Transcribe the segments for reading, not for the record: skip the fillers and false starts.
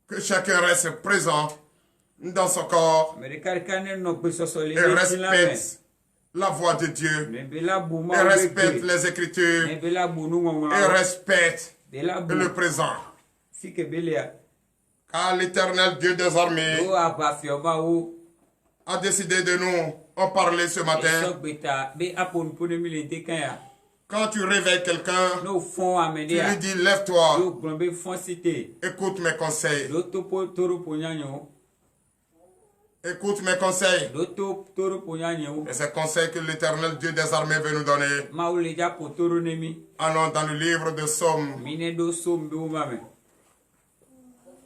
Que chacun reste présent dans son corps et respecte la voix de Dieu, et respecte les Écritures, et respecte le présent. Car l'Éternel Dieu des armées a décidé de nous en parler ce matin. Quand tu réveilles quelqu'un, tu lui dis lève-toi, écoute mes conseils. Écoute mes conseils. Et ces conseils que l'Éternel Dieu des armées veut nous donner. Allons dans le livre de Psaume.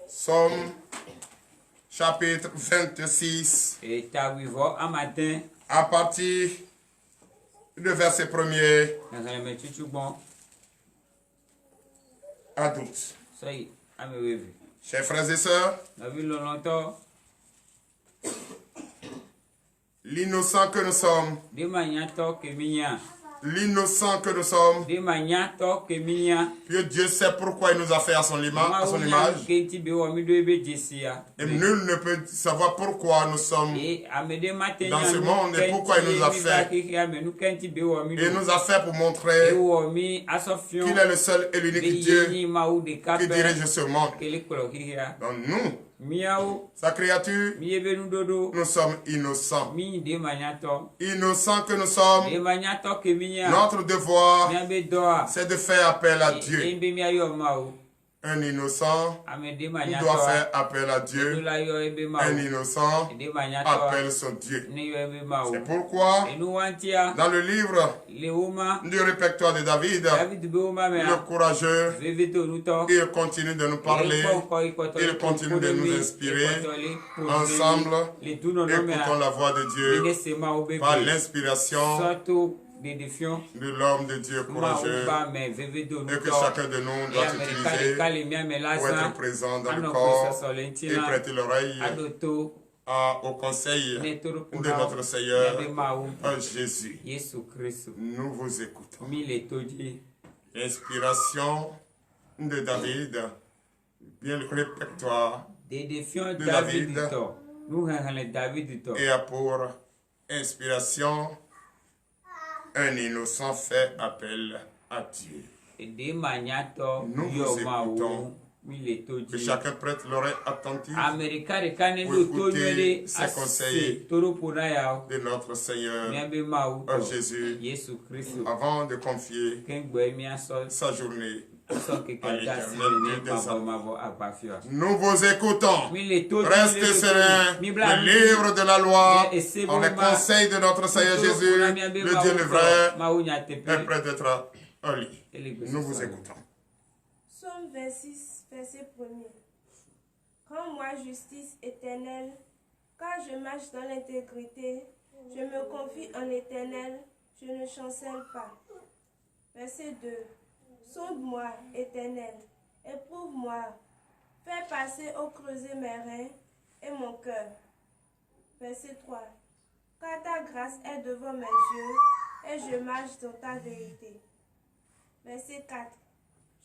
Psaume chapitre 26. À partir du verset 1er à 12. Chers frères et sœurs, l'innocent que nous sommes, l'innocent que nous sommes, que Dieu sait pourquoi il nous a fait à son image, et nul ne peut savoir pourquoi nous sommes dans ce monde et pourquoi il nous a fait. Il nous a fait pour montrer qu'il est le seul et l'unique Dieu qui dirige ce monde. Donc nous, sa créature, nous sommes innocents. Innocents que nous sommes, notre devoir, c'est de faire appel à Dieu. Un innocent doit faire appel à Dieu. Un innocent appelle son Dieu. C'est pourquoi, dans le livre du répertoire de David, le courageux, il continue de nous parler, il continue de nous inspirer. Ensemble, écoutons la voix de Dieu par l'inspiration de l'homme de Dieu courageux, et que chacun de nous doit utiliser pour être présent dans le corps et prêter l'oreille au conseil de notre Seigneur Jésus. Nous vous écoutons. Inspiration de David, bien le répertoire de David, et a pour inspiration: un innocent fait appel à Dieu. Nous vous écoutons. Que chacun prête l'oreille attentive pour écouter ces conseils de notre Seigneur Jésus avant de confier sa journée à l'Éternel Dieu des armées. Nous vous écoutons. Restez sereins. Le livre de la loi, en les conseils de notre Seigneur Jésus, le Dieu le vrai, est prêt d'être un lit. Nous vous écoutons. Psaume 26, verset 1er. Rends-moi justice éternelle, car je marche dans l'intégrité. Je me confie en l'Éternel, je ne chancelle pas. Verset 2. Sonde-moi, Éternel, éprouve-moi, fais passer au creuset mes reins et mon cœur. Verset 3. Car ta grâce est devant mes yeux et je marche dans ta vérité. Verset 4.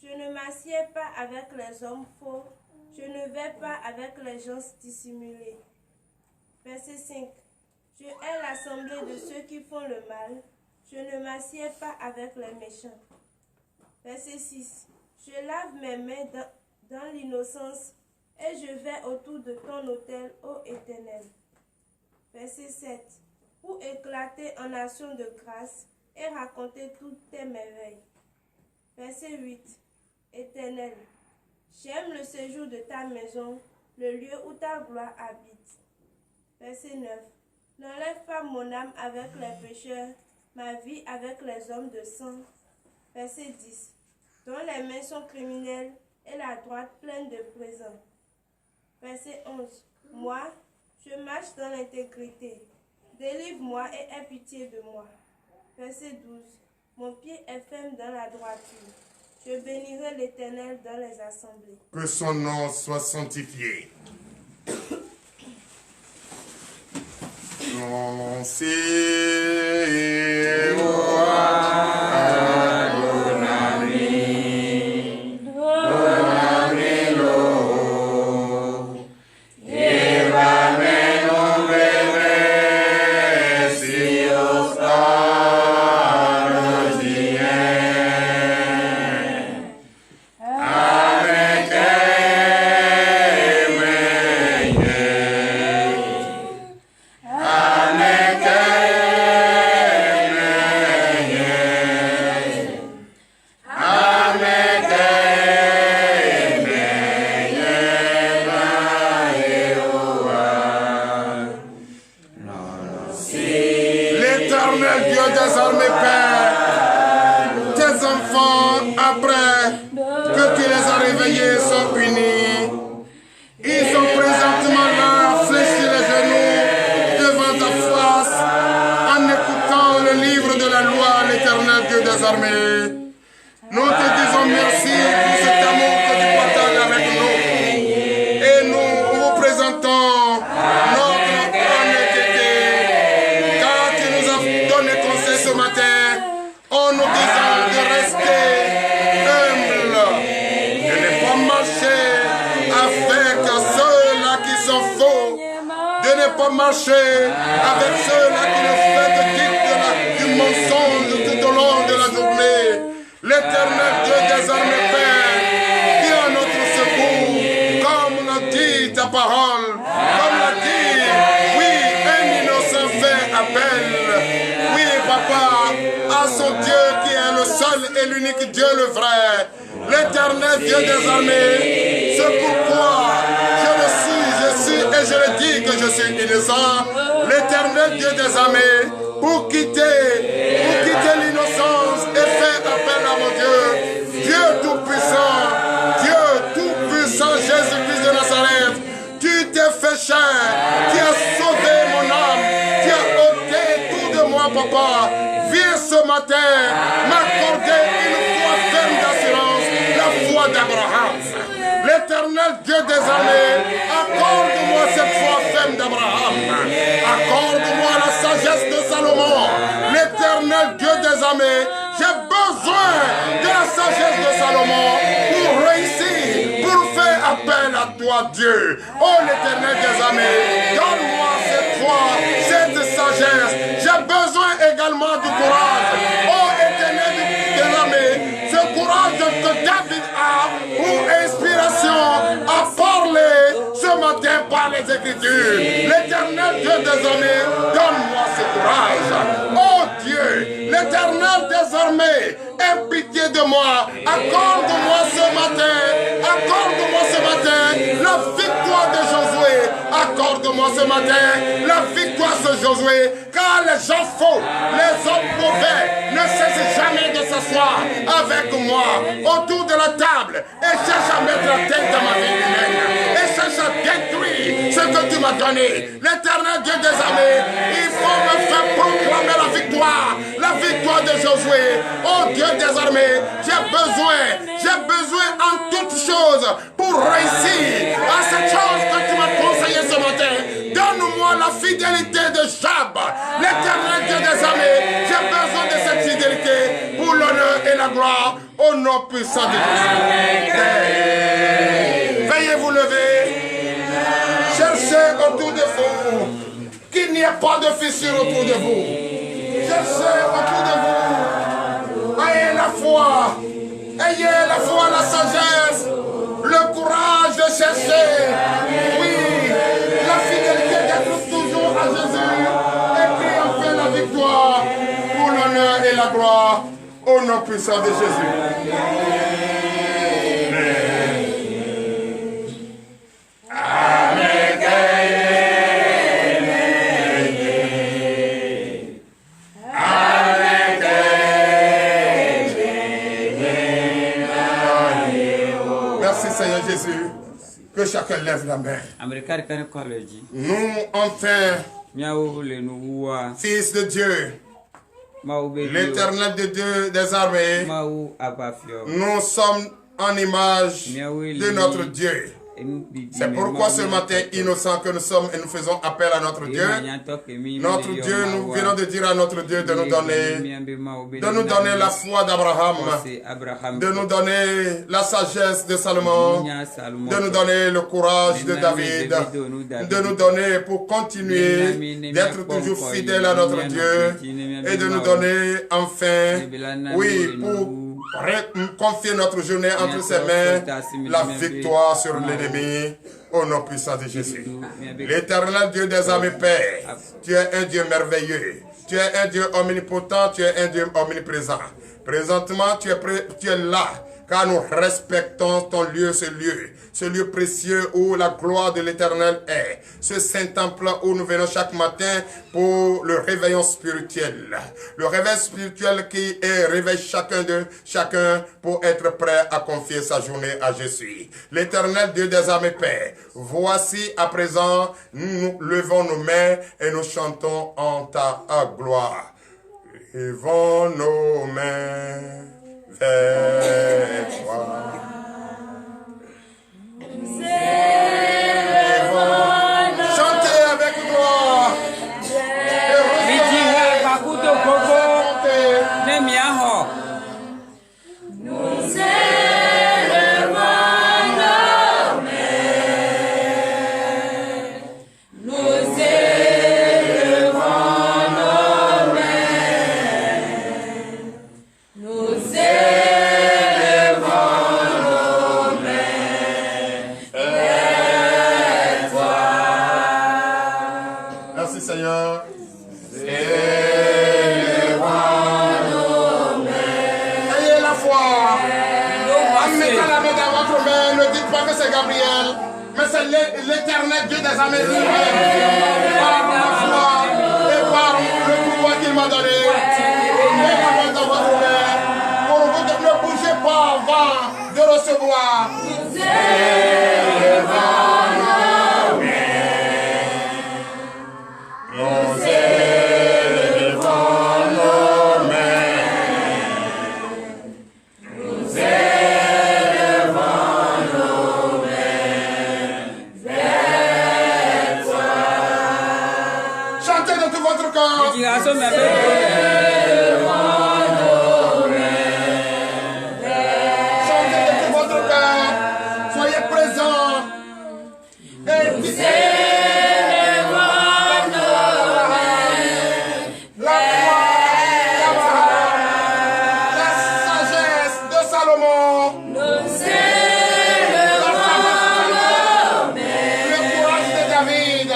Je ne m'assieds pas avec les hommes faux, je ne vais pas avec les gens dissimulés. Verset 5. Je hais l'assemblée de ceux qui font le mal, je ne m'assieds pas avec les méchants. Verset 6. Je lave mes mains dans l'innocence et je vais autour de ton autel, ô Éternel. Verset 7. Pour éclater en action de grâce et raconter toutes tes merveilles. Verset 8. Éternel, j'aime le séjour de ta maison, le lieu où ta gloire habite. Verset 9. N'enlève pas mon âme avec les pécheurs, ma vie avec les hommes de sang. Verset 10. Dont les mains sont criminelles et la droite pleine de présents. Verset 11. Moi, je marche dans l'intégrité. Délivre-moi et aie pitié de moi. Verset 12. Mon pied est ferme dans la droiture. Je bénirai l'Éternel dans les assemblées. Que son nom soit sanctifié. Non, réveillés sont unis. Ils sont présentement là, fléchis les genoux devant ta face, en écoutant le livre de la loi, l'Éternel Dieu des armées. Nous te disons merci pour cet amour que tu partages avec nous. Et nous vous présentons notre honnêteté, car tu nous as donné conseil ce matin en nous disant de rester humble, de ne pas marcher avec ceux-là qui sont faux, de ne pas marcher avec ceux-là qui nous font du mensonge tout au long de la journée. L'Éternel Dieu des armées, Père, viens à notre secours, comme l'a dit ta parole, comme l'a dit, oui, un innocent fait appel, oui, Papa, à son Dieu qui est le seul et l'unique Dieu, le vrai, l'Éternel Dieu des armées. C'est pourquoi je suis et je le dis que je suis innocent, l'Éternel Dieu des armées, pour quitter l'innocence et faire appel à mon Dieu, Dieu Tout-Puissant, Jésus-Christ de Nazareth, tu t'es fait chair, tu as sauvé mon âme, tu as ôté tout de moi, Papa. Viens ce matin m'accorder une foi ferme d'assurance, la foi d'Abraham. L'Éternel Dieu des armées, accorde-moi cette foi ferme d'Abraham. Accorde-moi la sagesse de Salomon. L'Éternel Dieu des armées, j'ai besoin de la sagesse de Salomon pour réussir, pour faire appel à toi, Dieu. Oh, l'Éternel des armées, donne-moi cette foi, cette sagesse. J'ai besoin également du courage. Oh, Éternel des armées, ce courage que David a pour inspiration à parler ce matin par les Écritures. L'Éternel Dieu des armées, donne-moi ce courage. Oh Dieu, l'Éternel des armées, aie pitié de moi. Accorde-moi ce matin la victoire de Josué. Accorde-moi ce matin la victoire de Josué, car les gens faux, les hommes mauvais ne cessent jamais de s'asseoir avec moi autour de la table et cherchent à mettre la tête dans ma vie humaine et cherchent à détruire ce que tu m'as donné. L'Éternel Dieu des armées, il faut me faire proclamer la victoire de Josué. Oh Dieu des armées, j'ai besoin en toutes choses pour réussir à cette chose que tu m'as conseillé ce matin. Donne-moi la fidélité de Job, l'Éternel Dieu des armées. J'ai besoin de cette fidélité pour l'honneur et la gloire au nom puissant de Jésus. Veuillez vous lever, cherchez autour de vous qu'il n'y ait pas de fissure autour de vous. Cherchez autour de vous. Ayez la foi, la sagesse, le courage de chercher, oui, la fidélité d'être toujours à Jésus et puis enfin la victoire pour l'honneur et la gloire au nom puissant de Jésus. Seigneur Jésus, que chacun lève la main. Nous, enfin, fils de Dieu, l'Éternel de Dieu des armées, nous sommes en image de notre Dieu. C'est pourquoi ce matin innocent que nous sommes et nous faisons appel à notre Dieu. Notre Dieu, nous venons de dire à notre Dieu de nous donner la foi d'Abraham, de nous donner la sagesse de Salomon, de nous donner le courage de David, de nous donner pour continuer d'être toujours fidèles à notre Dieu et de nous donner enfin, oui, pour confier notre journée entre ses mains, la victoire sur l'ennemi au nom puissant de Jésus. L'Éternel Dieu des armées, Père, tu es un Dieu merveilleux, tu es un Dieu omnipotent, tu es un Dieu omniprésent. Présentement, tu es là car nous respectons ton lieu, ce lieu précieux où la gloire de l'Éternel est, ce saint temple où nous venons chaque matin pour le réveillon spirituel. Le réveil spirituel qui réveille chacun pour être prêt à confier sa journée à Jésus. L'Éternel Dieu des armées Père, voici à présent, nous levons nos mains et nous chantons en ta gloire. Levons nos mains vers toi. Chantez avec gloire. L'Éternel Dieu des armées par la foi et par le pouvoir qu'il m'a donné. Et dans votre main, pour vous ne bougez pas avant de recevoir. Nous élevons nos mains. Nous élevons nos mains. Nous élevons nos mains. Chantez de tout votre corps. Chantez de tout votre corps. Soyez présents. Et la sagesse de Salomon. Le courage de David.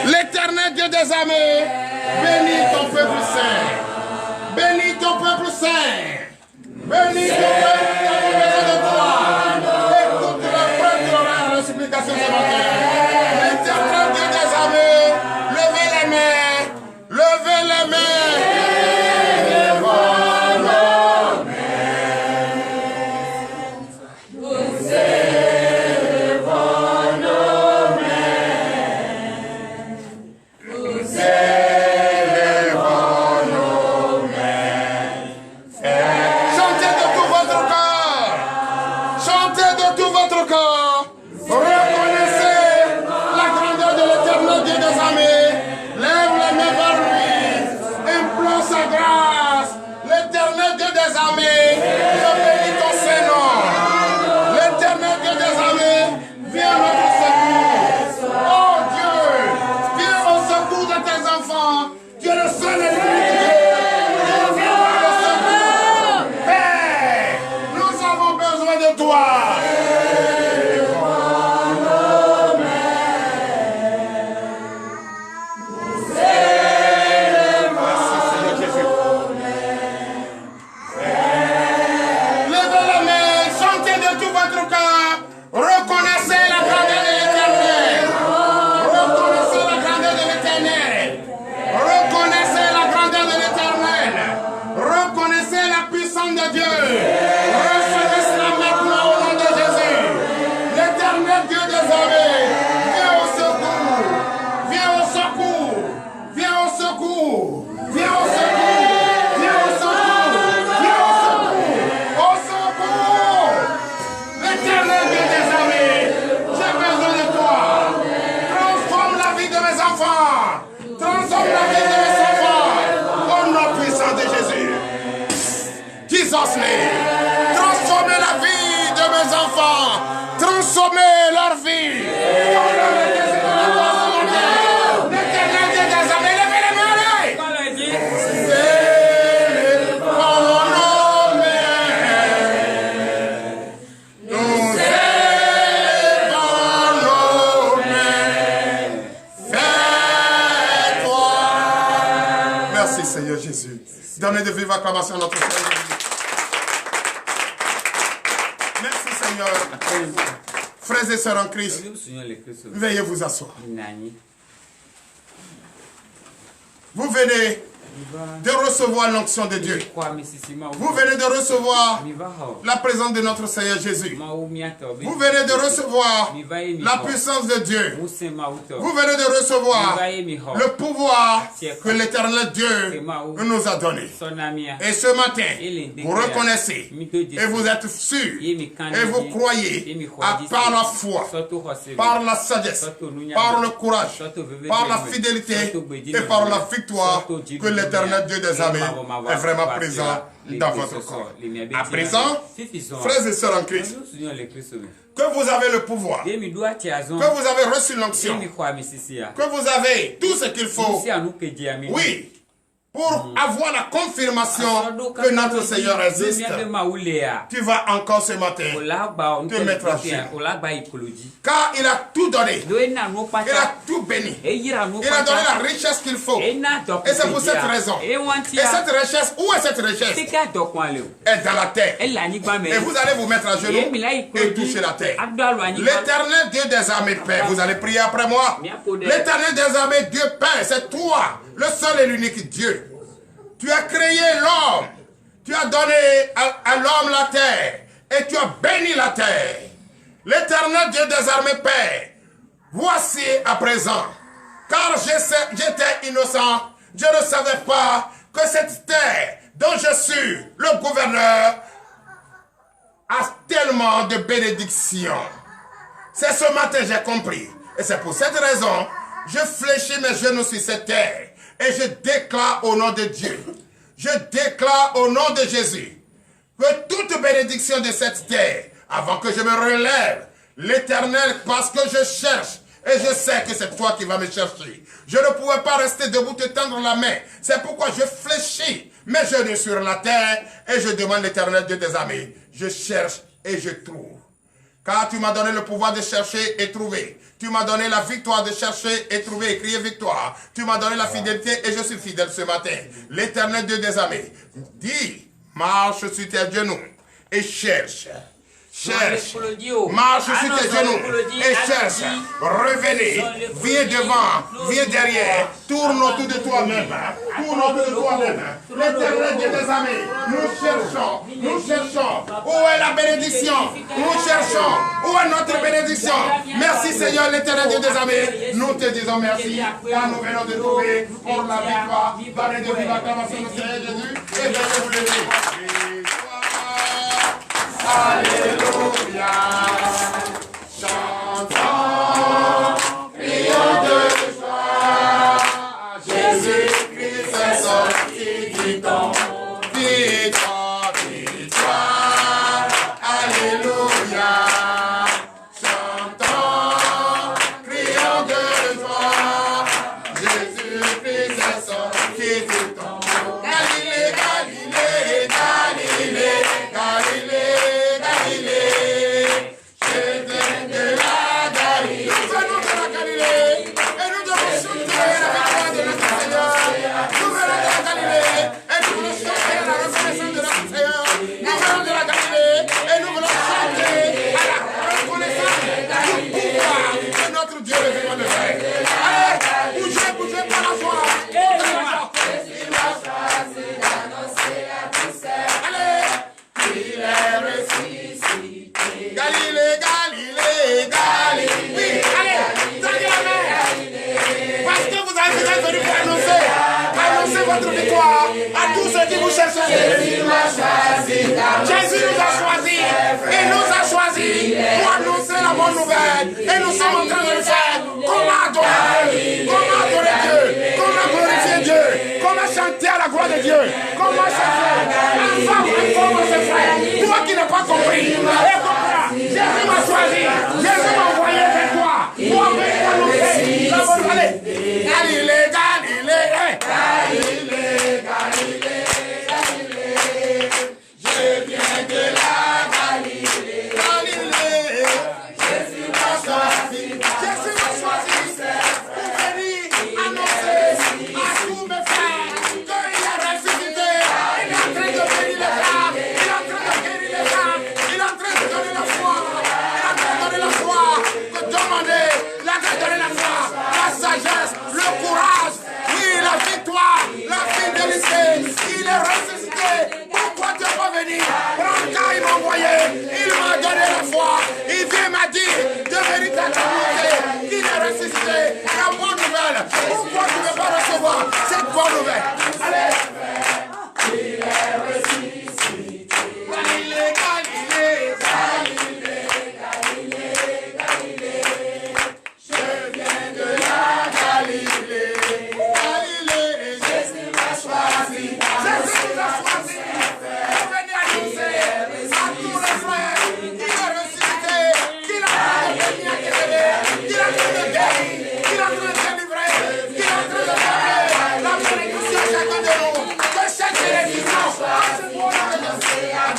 L'Éternel Dieu des armées, bénis ton peuple saint. Bénis ton peuple saint. Bénis ton peuple qui a besoin de toi. Écoute la prête de la supplication ce matin. L'Éternel Dieu des armées, levez les mains. Levez les mains. Transformer la vie de mes enfants. Transformer leur vie. L'éternel Dieu des armées, levez les mains. de vive acclamation à notre Seigneur Jésus. Merci Seigneur. Frères et sœurs en Christ, veuillez vous asseoir. Vous venez de recevoir l'onction de Dieu. Vous venez de recevoir la présence de notre Seigneur Jésus. Vous venez de recevoir la puissance de Dieu. Vous venez de recevoir le pouvoir que l'Éternel Dieu nous a donné. Et ce matin, vous reconnaissez et vous êtes sûrs et vous croyez par la foi, par la sagesse, par le courage, par la fidélité et par la victoire que l'Éternel Dieu des armées est vraiment présent dans votre corps. À présent, frères et sœurs en Christ, que vous avez le pouvoir, que vous avez reçu l'onction, que vous avez tout ce qu'il faut, oui, pour avoir la confirmation que notre Seigneur existe, tu vas encore ce matin te mettre à genoux. Car il a tout donné. Il a tout béni. Il a donné la richesse qu'il faut. Et c'est pour cette raison. Et cette richesse, où est cette richesse? Elle est dans la terre. Et vous allez vous mettre à genoux et toucher la terre. L'Éternel Dieu des armées Père, vous allez prier après moi. L'Éternel des armées Dieu Père, c'est toi, le seul et l'unique Dieu. Tu as créé l'homme. Tu as donné à l'homme la terre. Et tu as béni la terre. L'Éternel Dieu des armées Père, voici à présent, car j'étais innocent, je ne savais pas que cette terre dont je suis le gouverneur a tellement de bénédictions. C'est ce matin que j'ai compris. Et c'est pour cette raison, je fléchis mes genoux sur cette terre et je déclare au nom de Dieu, je déclare au nom de Jésus, que toute bénédiction de cette terre, avant que je me relève, l'Éternel, parce que je cherche, et je sais que c'est toi qui vas me chercher. Je ne pouvais pas rester debout te tendre la main. C'est pourquoi je fléchis mes genoux sur la terre, et je demande l'Éternel Dieu des armées. Je cherche et je trouve. Car tu m'as donné le pouvoir de chercher et trouver. Tu m'as donné la victoire de chercher et trouver et crier victoire. Tu m'as donné la fidélité et je suis fidèle ce matin. L'Éternel Dieu des armées dit, marche sur tes genoux et cherche. Cherche, marche sur tes genoux et cherche. Revenez, viens devant, viens derrière, tourne autour de toi-même. Tourne autour de toi-même. L'Éternel Dieu des armées, nous cherchons, nous cherchons. Où est la bénédiction? Nous cherchons. Où est notre bénédiction? Merci Seigneur, l'Éternel Dieu des armées. Nous te disons merci, car nous venons de trouver pour la victoire. Donnez de vive acclamation au Seigneur Jésus et venez vous lever. Alléluia, chantons, prions de joie, Jésus-Christ est sorti du tombeau, victoire, victoire, Alléluia, chantons, prions de joie, Jésus-Christ est sorti du tombeau, Galilée, Galilée, Galilée, Galilée. Votre victoire à tous ceux qui vous cherchent. Jésus nous a choisis et nous a choisis pour annoncer la bonne nouvelle. Et nous sommes en train de le faire. Comment adorer? Comment adorer Dieu? Comment glorifier Dieu? Comment chanter à la gloire de Dieu? Comment chanter? Informe ses frères. Toi qui n'as pas compris. Écoute-là. Jésus m'a choisi. Jésus m'a envoyé vers toi. Pour venir annoncer la bonne nouvelle. Galilée, Galilée, Galilée, Galilée, Galilée.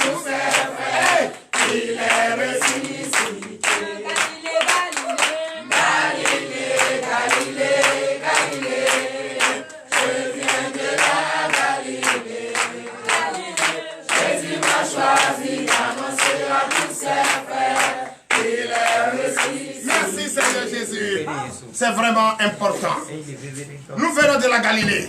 tous ses frères, il est ressuscité. Galilée, Galilée, Galilée, je viens de la Galilée. Jésus m'a choisi d'annoncer à tous ses frères, il est ressuscité. Merci Seigneur Jésus. C'est vraiment important. Nous venons de la Galilée.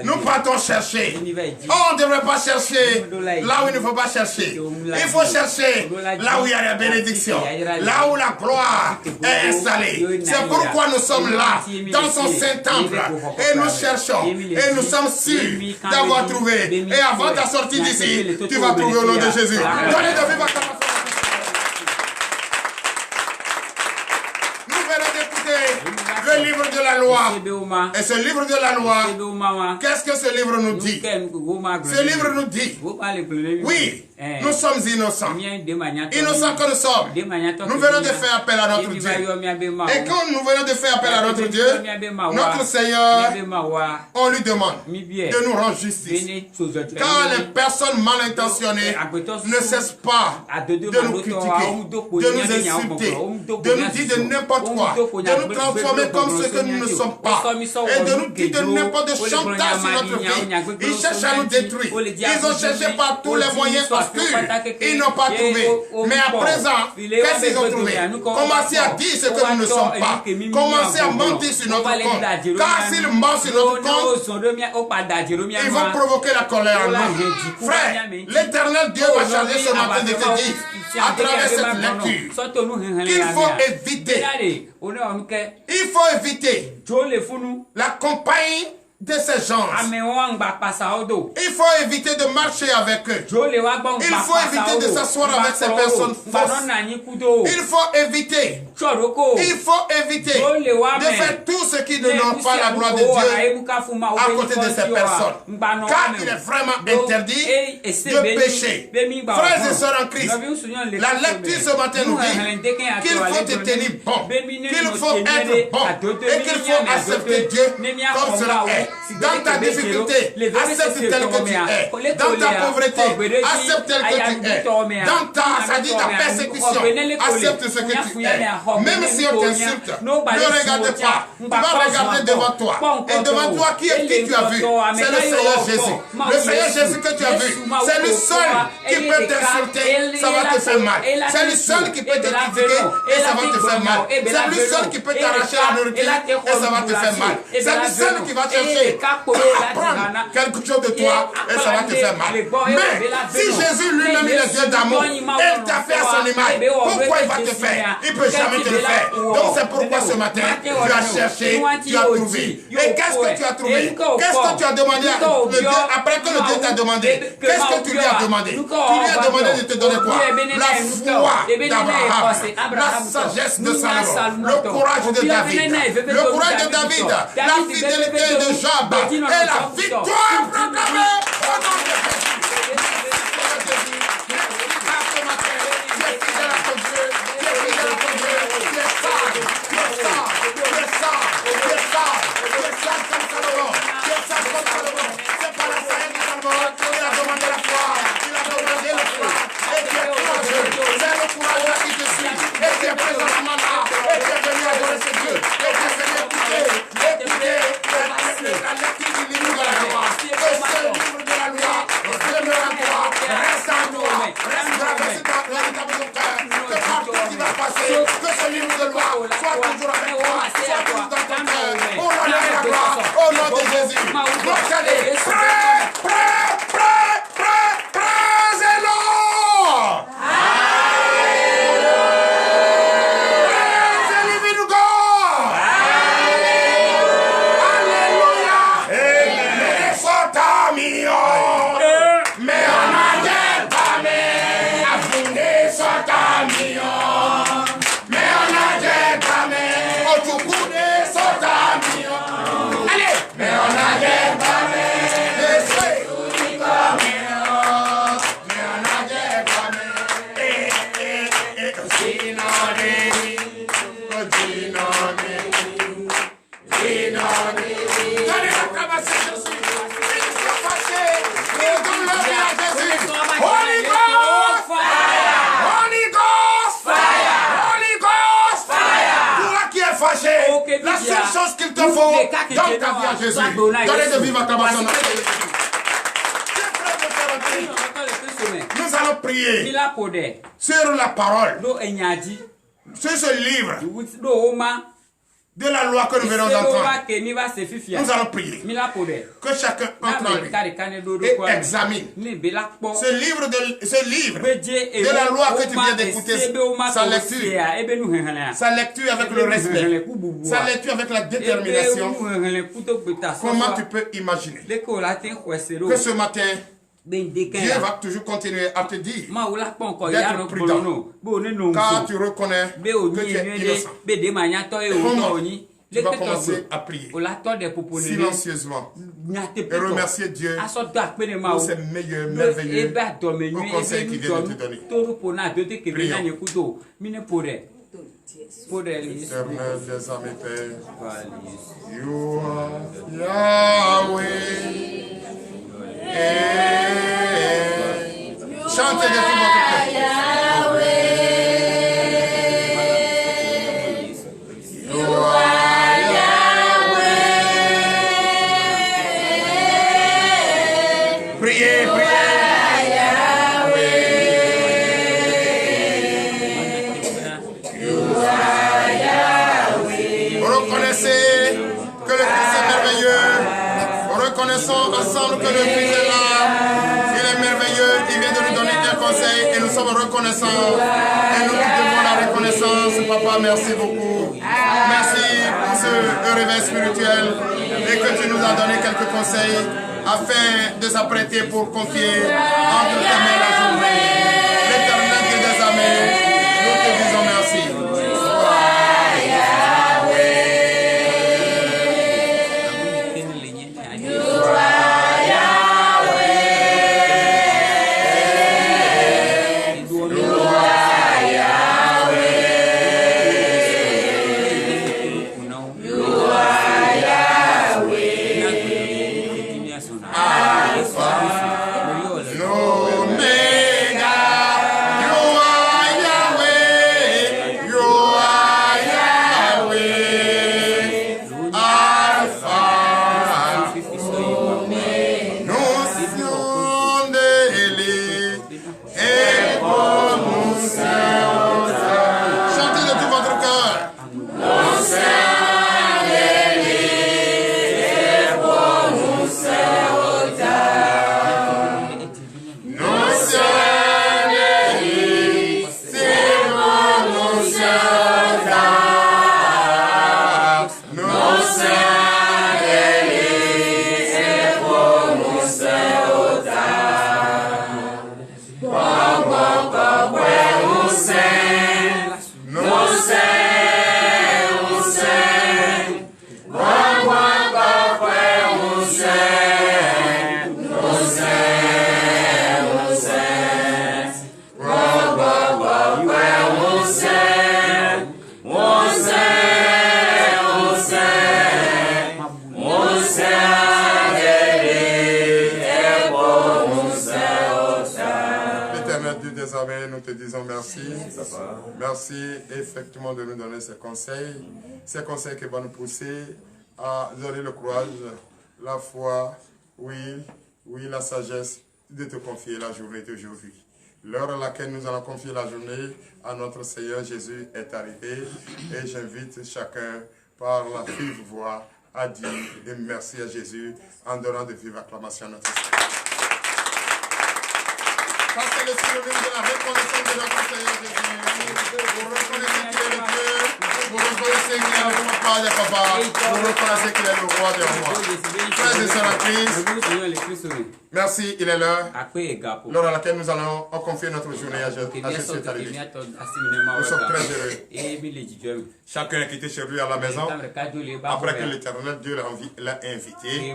Nous partons chercher. On ne devrait pas chercher là où il ne faut pas chercher. Il faut chercher là où il y a la bénédiction. Là où la gloire est installée. C'est pourquoi nous sommes là, dans son Saint-Temple. Et nous cherchons. Et nous sommes sûrs d'avoir trouvé. Et avant ta sortie d'ici, tu vas trouver au nom de Jésus. Donnez de vivre à le livre de la loi. Et ce livre de la loi, qu'est-ce que ce livre nous dit? Ce livre nous dit, oui, nous sommes innocents. Innocents que nous sommes. Nous venons de faire appel à notre Dieu. Et quand nous venons de faire appel à notre Dieu, notre Seigneur, on lui demande de nous rendre justice. Car les personnes mal intentionnées ne cessent pas de nous critiquer, de nous insulter, de nous dire de n'importe quoi, de nous transformer comme ce que nous ne sommes pas, et de nous dire de n'importe quel chantage sur notre vie. Ils cherchent à nous détruire. Ils ont cherché par tous les moyens obscurs. Ils n'ont pas trouvé. Mais à présent, qu'est-ce qu'ils ont trouvé? Commencez à dire ce que nous ne sommes pas. Commencez à mentir sur notre compte. Car s'ils mentent sur notre compte, ils vont provoquer la colère en nous. Frère, l'Éternel Dieu va charger ce matin de te dire, à travers cette lecture, qu'il faut éviter. Il faut éviter la compagnie de ces gens. Il faut éviter de marcher avec eux. Il faut éviter de s'asseoir avec ces personnes fausses. Il faut éviter de faire tout ce qui ne donne pas la gloire de Dieu à côté de ces personnes. Car il est vraiment interdit de pécher. Frères et sœurs en Christ, la lecture ce matin nous dit qu'il faut te tenir bon, qu'il faut être bon et qu'il faut accepter Dieu comme cela est. Dans ta difficulté, accepte tel que tu es. Dans ta pauvreté, accepte tel que tu es. Dans ta persécution, accepte ce que tu es. Même si on t'insulte, ne regarde pas. Tu vas regarder devant toi. Et devant toi, qui tu as vu? C'est le Seigneur Jésus. Le Seigneur Jésus que tu as vu. C'est le seul qui peut t'insulter, ça va te faire mal. C'est le seul qui peut te critiquer et ça va te faire mal. C'est le seul qui peut t'arracher la nourriture et ça va te faire mal. C'est le seul qui va chercher prendre quelque chose de toi et ça va te faire mal. Mais si Jésus lui-même il est Dieu d'amour et il t'a fait à son image, pourquoi il va te faire? Il ne peut jamais te le faire. Donc c'est pourquoi ce matin tu as cherché, tu as trouvé. Et qu'est-ce que tu as trouvé? Qu'est-ce que tu as demandé à le Dieu après que le Dieu t'a demandé? Qu'est-ce que tu lui as demandé? Tu lui as demandé de te donner quoi? La foi d'Abraham, la sagesse de Salomon, le courage de David, le courage de David, la fidélité de Job et la victoire proclamée au nom de Jésus. faux, donne ta vie à Jésus. Donnez de vivre acclamation. Nous allons prier sur la parole, sur ce livre de la loi que nous venons d'entendre. Nous allons prier que chacun entre en lui et examine ce livre de la loi que tu viens d'écouter, sa lecture avec le respect, sa lecture avec la détermination. Comment tu peux imaginer que ce matin, Dieu va toujours continuer à te dire d'être prudent, car tu reconnais que tu es innocent. Comment tu vas commencer à prier silencieusement et remercier Dieu pour ces meilleurs, merveilleux conseils qu'il vient de te donner. Prions. Éternel des armées, Père, you are Yahweh. Chantez de tout votre cœur. Priez, priez. Reconnaissez que le Christ est merveilleux. Reconnaissons ensemble que le Christ est là. Il est merveilleux. Il vient de nous donner un conseil et nous sommes reconnaissants. Et nous devons la reconnaissance. Papa, merci beaucoup. Merci pour ce réveil spirituel et que tu nous as donné quelques conseils afin de s'apprêter pour confier entre tes mains la journée. L'éternel Dieu des armées, nous te disons merci. Nous te disons merci. Merci effectivement de nous donner ces conseils qui vont nous pousser à donner le courage, la foi, oui, la sagesse de te confier la journée d'aujourd'hui. L'heure à laquelle nous allons confier la journée à notre Seigneur Jésus est arrivée et j'invite chacun par la vive voix à dire merci à Jésus en donnant de vives acclamations à notre Seigneur. Parce que le synonyme de la reconnaissance de notre Seigneur Jésus. Vous reconnaissez qu'il est le Dieu. Vous reconnaissez qu'il est le papa des papas. Vous reconnaissez qu'il est le roi des rois. Frères et sœurs en Christ, merci, il est l'heure. L'heure à laquelle nous allons confier notre journée à Jésus. Nous sommes très heureux. Chacun a quitté chez lui à la maison. Après que l'Éternel Dieu l'a invité,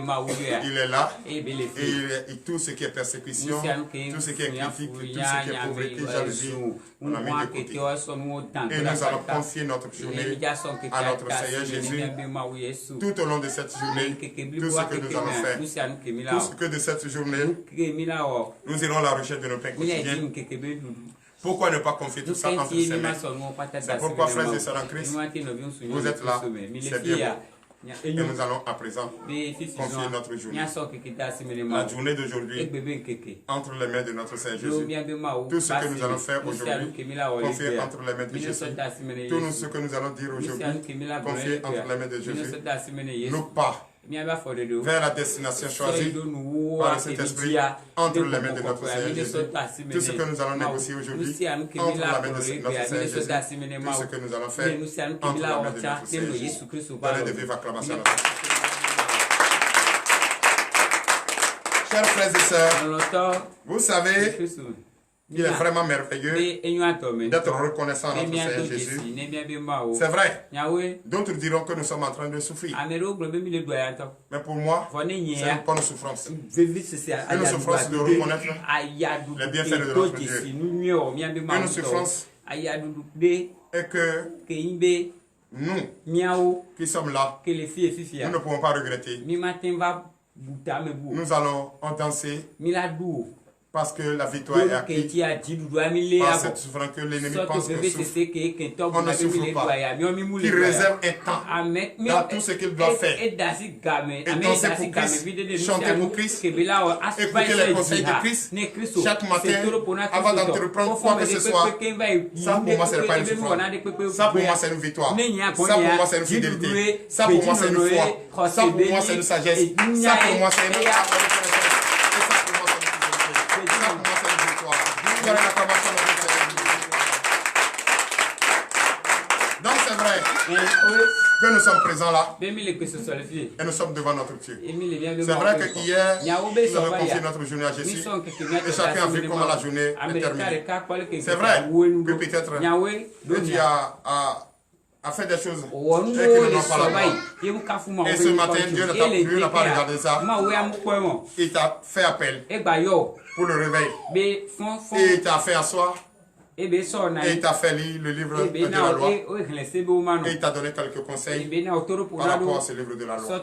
il est là. Et tout ce qui est persécution, tout ce qui est critique, tout ce qui est pauvreté, jalousie, on a mis de côté. Et nous allons confier notre journée à notre Seigneur Jésus. Tout au long de cette journée, tout ce que nous allons faire, tout ce que de cette journée, nous irons à la recherche de nos pains quotidiens. Pourquoi ne pas confier tout ça entre ses mains? C'est pourquoi, frères et sœurs en Christ, vous êtes là, c'est bien Et nous allons à présent confier notre journée. La journée d'aujourd'hui entre les mains de notre Seigneur Jésus. Tout ce que nous allons faire aujourd'hui, confier entre les mains de Jésus. Tout ce que nous allons dire aujourd'hui, confier entre les mains de Jésus. Nos pas vers la destination choisie par le Saint-Esprit entre les mains de notre Seigneur Jésus. Tout ce que nous allons négocier aujourd'hui entre la main de notre Seigneur Jésus. Tout ce que nous allons faire entre la main de notre Seigneur Jésus. Donnez de vives acclamations à notre Seigneur. Chers frères et sœurs, vous savez, il est vraiment merveilleux d'être reconnaissant à notre Seigneur Jésus. C'est vrai. D'autres diront que nous sommes en train de souffrir. Mais pour moi, c'est une bonne souffrance. Une souffrance de reconnaître les bienfaits de notre Dieu. Une souffrance et que nous qui sommes là, nous ne pouvons pas regretter. Nous allons en danser. Parce que la victoire est acquise par cette souffrance que l'ennemi pense qu'on souffre. On ne souffre pas. Il réserve un temps dans tout ce qu'il doit faire. Et danser pour Christ, chanter pour Christ, écouter les conseils de Christ chaque matin avant d'entreprendre quoi que ce soit. Ça pour moi, ce n'est pas une souffrance. Ça pour moi, c'est une victoire. Ça pour moi, c'est une fidélité. Ça pour moi, c'est une foi. Ça pour moi, c'est une sagesse. Ça pour moi, c'est une donc c'est vrai que nous sommes présents là et nous sommes devant notre Dieu. C'est vrai que hier nous avons confié notre journée à Jésus et chacun a vu comment la journée est terminée. C'est vrai que peut-être Dieu a fait des choses et que nous n'avons pas la gloire. Et ce matin, Dieu n'a pas regardé ça. Il t'a fait appel pour le réveil. Et il t'a fait asseoir. Et il t'a fait lire le livre de la loi. Et il t'a donné quelques conseils par rapport à ce livre de la loi.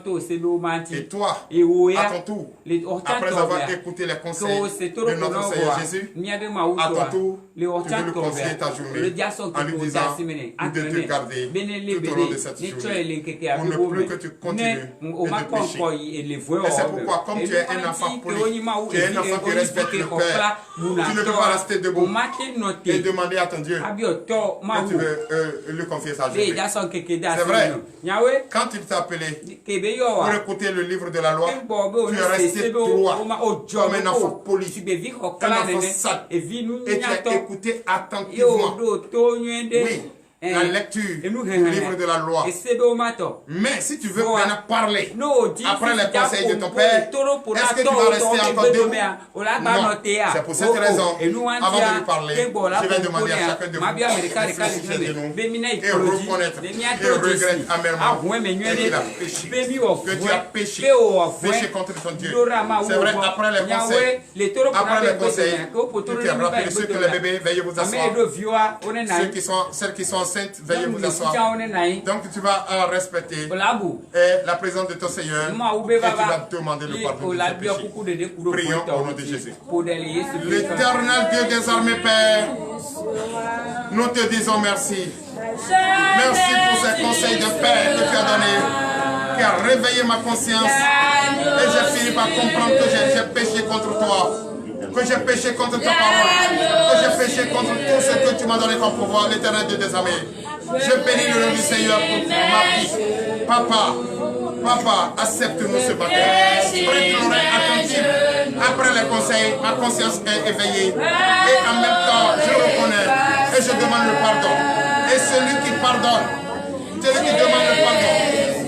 Et toi, à ton tour, après avoir écouté les conseils de notre Seigneur Jésus, à ton tour, tu veux lui confier ta journée en lui disant de te garder tout au long de cette journée. Pour ne plus que tu continues de pécher. Et c'est pourquoi, comme tu es un enfant poli, tu es un enfant qui respecte le Père, tu ne peux pas rester debout et demander à ton Dieu que tu veux lui confier sa journée. C'est vrai, quand il t'a appelé pour écouter le livre de la loi, tu es resté droit comme un enfant poli, un enfant sale, et tu as écouté attentivement. Oui. La lecture du livre de la loi. Mais si tu veux maintenant parler après les conseils de ton Père, est-ce que tu vas rester encore debout? Non. C'est pour cette raison, avant de lui parler, je vais demander à chacun de vous de nous et reconnaître et regretter amèrement qu'il a péché, que tu as péché contre ton Dieu. C'est vrai, après les conseils, tu t'es rappelé ceux que les bébés, veuillez vous asseoir. Celles qui sont enceintes, veuillez vous asseoir. Donc tu vas respecter la présence de ton Seigneur et tu vas demander le pardon de tes péchés. Prions au nom de Jésus. L'éternel Dieu des armées, Père, nous te disons merci. Merci pour ces conseils de paix que tu as donnés, qui a réveillé ma conscience. Et j'ai fini par comprendre que j'ai péché contre toi, que j'ai péché contre ta parole, que j'ai péché contre tout ce que tu m'as donné comme pouvoir, l'éternel Dieu des armées. Je bénis le nom du Seigneur pour ma vie. Papa, accepte-nous ce matin. Prête l'oreille attentive. Après les conseils, ma conscience est éveillée. Et en même temps, je reconnais et je demande le pardon. Et celui qui pardonne, celui qui demande le pardon,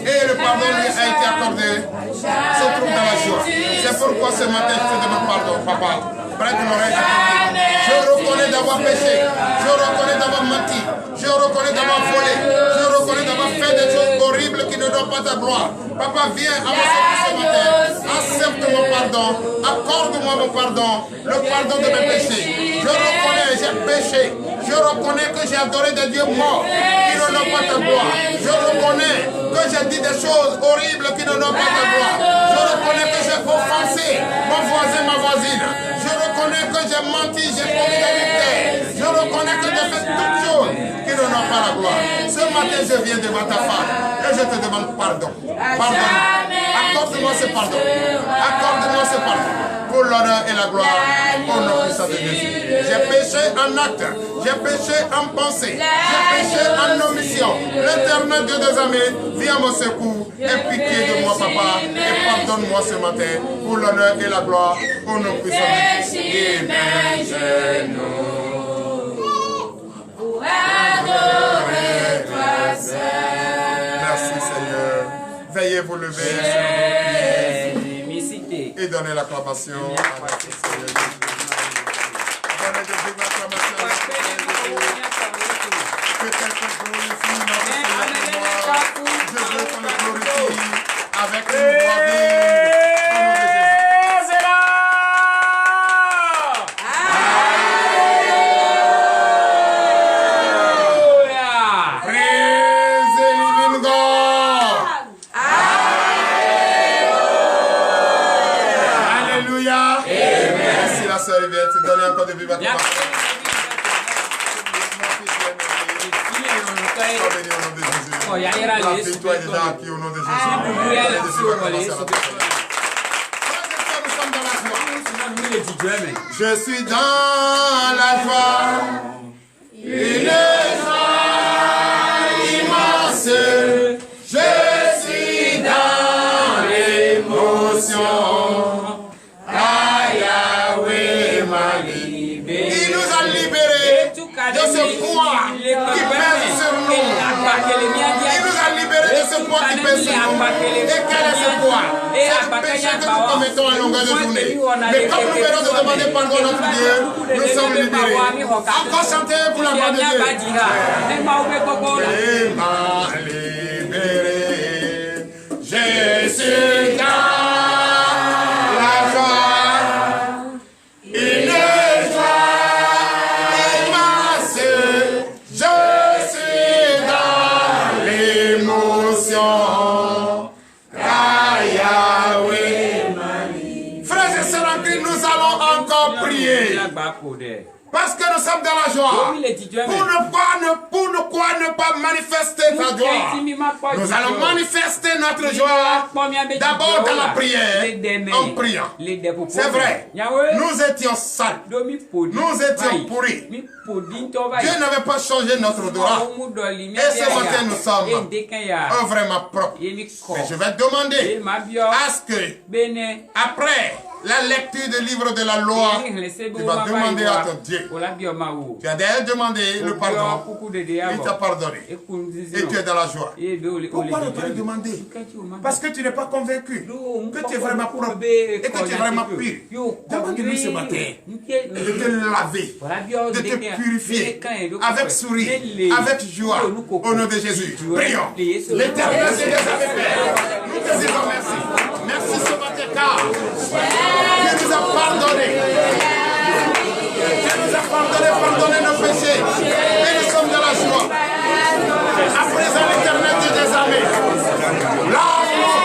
et le pardon lui a été accordé, se trouve dans la joie. C'est pourquoi ce matin, je te demande pardon, papa. Prête l'oreille attentive. Je reconnais d'avoir péché. Je reconnais d'avoir menti. Je reconnais d'avoir volé. Je reconnais d'avoir fait des choses horribles qui ne donnent pas ta gloire. Papa, viens à moi ce matin. Accepte mon pardon. Accorde-moi mon pardon. Le pardon de mes péchés. Je reconnais, j'ai péché. Je reconnais que j'ai adoré des dieux morts qui ne donnent pas ta gloire. Je reconnais que j'ai dit des choses horribles qui ne donnent pas ta gloire. Je reconnais que j'ai offensé mon voisin, ma voisine. Je reconnais que j'ai menti, j'ai commis l'adultère. Je reconnais que j'ai fait toutes choses qui ne l'honneur, pas la gloire. Ce matin, je viens devant ta femme et je te demande pardon. Pardonne. Accorde-moi ce pardon. Accorde-moi ce pardon. Pour l'honneur et la gloire, au nom puissant de Jésus. J'ai péché en acte, j'ai péché en pensée, j'ai péché en omission. L'Éternel Dieu des armées, viens à mon secours, aie pitié de moi, papa, et pardonne-moi ce matin, pour l'honneur et la gloire, au nom puissant de Jésus. Et mes genoux, pour adorer toi seul. Merci Seigneur. Veuillez vous lever sur vos pieds et donner l'acclamation à notre Seigneur. Donnez de vive acclamation à notre Seigneur. Que quelqu'un glorifie notre Seigneur pour moi. Je veux qu'on le glorifie avec une voix vive. Donnez encore de vive acclamation. La victoire est déjà acquise au nom de Jésus. Je suis dans la joie, une joie immense. Je suis dans l'émotion. De ce poids qui pèse sur nous. Il nous a libérés de ce poids qui pèse sur nous. Et quel est ce poids? C'est le péché que nous commettons à longueur de journée. Mais comme nous venons de demander pardon à notre Dieu, nous sommes libérés. Encore chanter pour la gloire de Dieu. Il m'a libéré. Je suis dans la joie. Une frères et sœurs en Christ, nous allons encore prier. Parce que nous sommes dans la joie. Pourquoi ne pas manifester ta joie? Nous allons manifester notre joie d'abord dans la prière, en priant. C'est vrai. Nous étions sales. Nous étions pourris. Dieu n'avait pas changé notre droit. Et ce matin, nous sommes vraiment propres. Mais je vais demander à ce que, après la lecture du livre de la loi, tu vas demander à ton Dieu. Tu as déjà demandé le pardon. Il t'a pardonné. Et tu es dans la joie. Pourquoi ne pas le demander? Parce que tu n'es pas convaincu que tu es vraiment propre et que tu es vraiment pur. Demande-lui ce matin de te laver, de te purifier avec sourire, avec joie, au nom de Jésus. Prions. L'Éternel Dieu des armées, nous te disons merci. Merci ce matin car Dieu nous a pardonné. Dieu nous a pardonné nos péchés. Et nous sommes dans la joie. À présent, l'Éternel Dieu des armées, lave-nous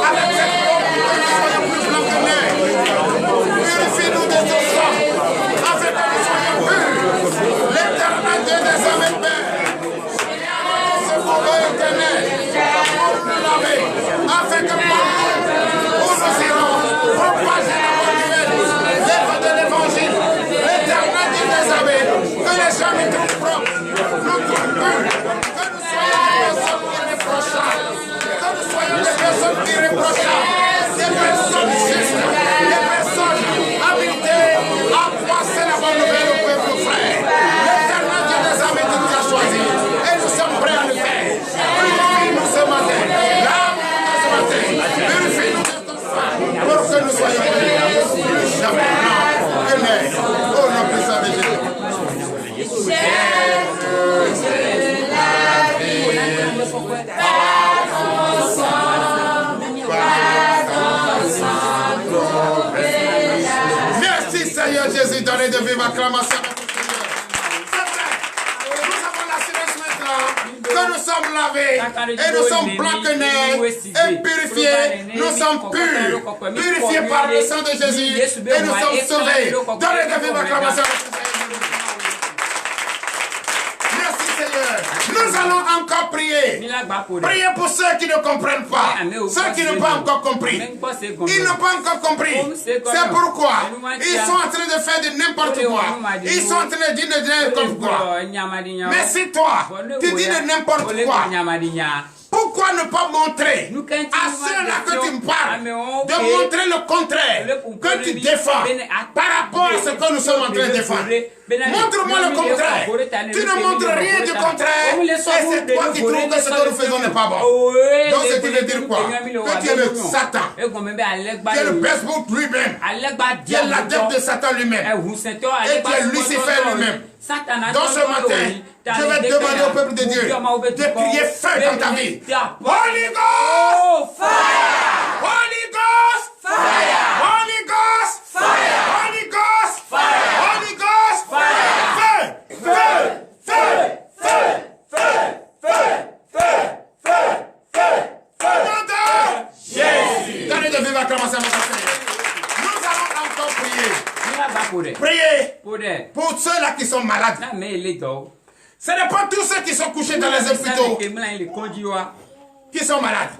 avec cette eau pour que nous soyons plus blancs que neige. Purifie-nous de ton sang afin que nous soyons purs. L'Éternel Dieu des armées, Père, ce feu éternel pour nous laver afin que partout où nous irons, propager la bonne nouvelle, l'œuvre de l'Évangile. L'Éternel Dieu des armées, que les gens nous trouvent propres, nous trouvent purs, que nous soyons des personnes irréprochables, que nous soyons des personnes irréprochables, des personnes justes, des personnes habitées à passer la bonne nouvelle au peuple frère. L'Éternel Dieu des armées qui nous a choisis et nous sommes prêts à le faire. Purifie-nous ce matin, lave-nous ce matin, purifie-nous de ton sang pour que nous soyons plus jamais blancs que neige. Au nom puissant de Jésus. Merci Seigneur Jésus, donnez de vive acclamation à notre Seigneur. Nous avons l'assurance maintenant que nous sommes lavés et nous sommes blancs que neige et purifiés. Nous sommes purs, purifiés par le sang de Jésus et nous sommes sauvés. Donnez de vive acclamation à notre Seigneur. Merci Seigneur. Priez pour ceux qui ne comprennent pas. Ceux qui n'ont pas encore compris. Ils n'ont pas encore compris. C'est pourquoi ils sont en train de faire de n'importe quoi. Ils sont en train de dire de n'importe quoi. Mais si toi, tu dis de n'importe quoi, pourquoi ne pas montrer à ceux-là que tu me parles de montrer le contraire que tu défends par rapport à ce que nous sommes en train de défendre? Montre-moi le contraire. Tu ne montres rien du contraire et c'est toi qui trouves que ce que nous faisons n'est pas bon. Donc ce qui veut dire quoi? Que tu es le Satan. Tu es le Belzébuth lui-même. Tu es l'adepte de Satan lui-même. Et tu es Lucifer lui-même. Dans ce matin, je vais demander au peuple de Dieu de crier feu dans ta vie. Holy Ghost! Fire! Holy Ghost! Fire! Holy Ghost! Fire! Holy Ghost! Fire! Holy Ghost! Fire! Feu! Feu! Feu! Feu! Feu! Feu! Feu! Feu! Nom de Jésus! Donnez de vive acclamation à notre Seigneur. Nous allons encore prier. Priez pour ceux-là qui sont malades. Ce n'est pas tous ceux qui sont couchés dans les hôpitaux qui sont malades.